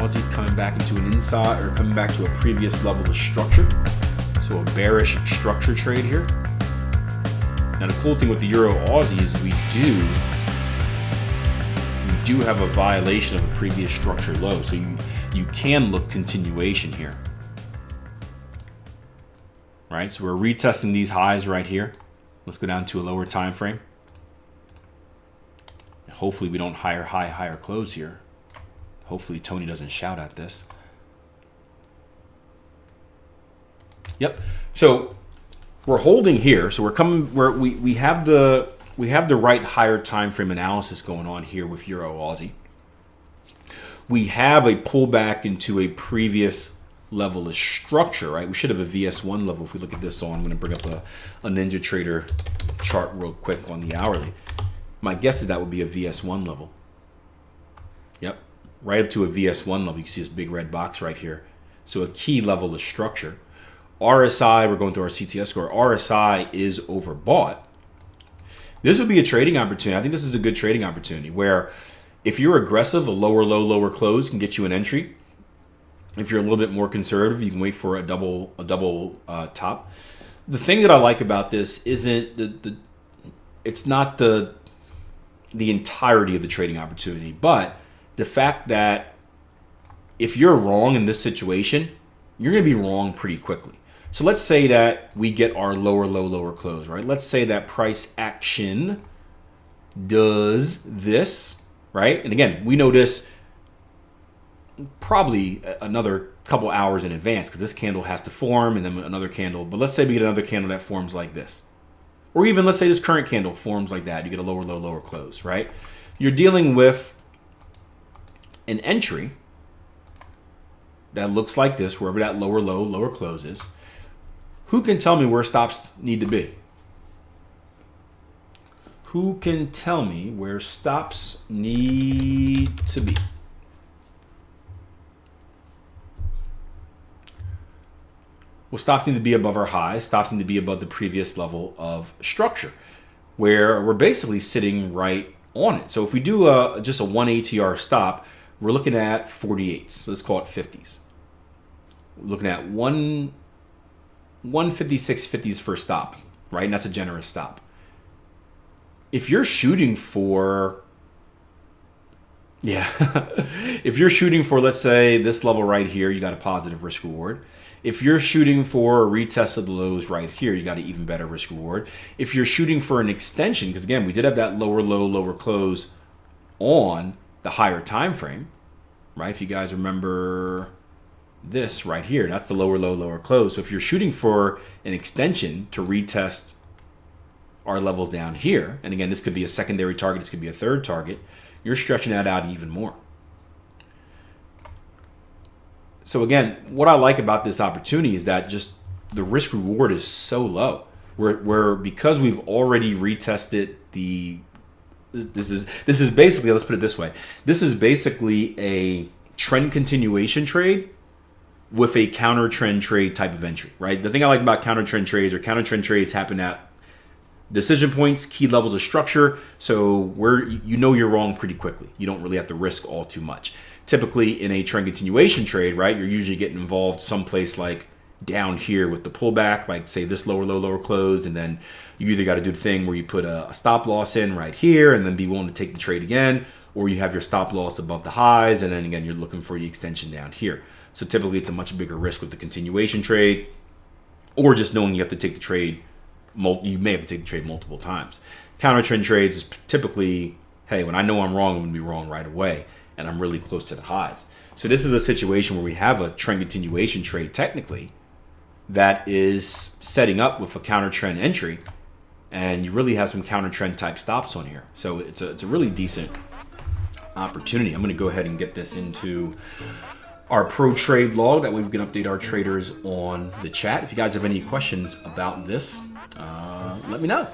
Aussie coming back into an inside, or coming back to a previous level of structure. So a bearish structure trade here. Now the cool thing with the Euro Aussie is we do have a violation of a previous structure low. So you can look continuation here. Right, so we're retesting these highs right here. Let's go down to a lower time frame. Hopefully we don't higher close here. Hopefully Tony doesn't shout at this. Yep. So we're holding here. So we're coming. We have the right higher time frame analysis going on here with Euro Aussie. We have a pullback into a previous level of structure, right? We should have a VS1 level. If we look at this on, I'm going to bring up a Ninja Trader chart real quick on the hourly. My guess is that would be a VS1 level. Yep, right up to a VS1 level. You can see this big red box right here. So a key level of structure. RSI, we're going through our CTS score. RSI is overbought. This would be a trading opportunity. I think this is a good trading opportunity where if you're aggressive, a lower low, lower close can get you an entry. If you're a little bit more conservative, you can wait for a double top. The thing that I like about this isn't it's not the entirety of the trading opportunity, but the fact that if you're wrong in this situation, you're going to be wrong pretty quickly. So let's say that we get our lower low, lower close, right? Let's say that price action does this, right? And again, we know this probably another couple hours in advance because this candle has to form and then another candle. But let's say we get another candle that forms like this. Or even let's say this current candle forms like that. You get a lower low, lower close, right? You're dealing with an entry that looks like this, wherever that lower low, lower close is. Who can tell me where stops need to be? Who can tell me where stops need to be? Well, stops need to be above our highs. Stops need to be above the previous level of structure, where we're basically sitting right on it. So if we do just a 1 ATR stop, we're looking at 48s. So let's call it 50s. We're looking at 156.50s for stop, right? And that's a generous stop. If you're shooting for, if you're shooting for, let's say, this level right here, you got a positive risk reward. If you're shooting for a retest of the lows right here, you got an even better risk reward. If you're shooting for an extension, because again, we did have that lower low, lower close on the higher time frame, right? If you guys remember this right here, that's the lower low, lower close. So if you're shooting for an extension to retest our levels down here, and again, this could be a secondary target, this could be a third target, you're stretching that out even more. So again, what I like about this opportunity is that just the risk reward is so low. We're because we've already retested this is basically, let's put it this way. This is basically a trend continuation trade with a counter trend trade type of entry, right? The thing I like about counter trend trades happen at decision points, key levels of structure. So where you know you're wrong pretty quickly. You don't really have to risk all too much. Typically in a trend continuation trade, right, you're usually getting involved someplace like down here with the pullback, like say this lower low, lower close, and then you either got to do the thing where you put a stop loss in right here and then be willing to take the trade again, or you have your stop loss above the highs, and then again you're looking for the extension down here. So typically it's a much bigger risk with the continuation trade, or just knowing you have to take the trade. You may have to take the trade multiple times. Counter trend trades is typically, hey, when I know I'm wrong, I'm going to be wrong right away, and I'm really close to the highs. So this is a situation where we have a trend continuation trade technically that is setting up with a counter trend entry, and you really have some counter trend type stops on here. So it's a really decent opportunity. I'm going to go ahead and get this into our pro trade log, that way we can update our traders on the chat. If you guys have any questions about this, let me know.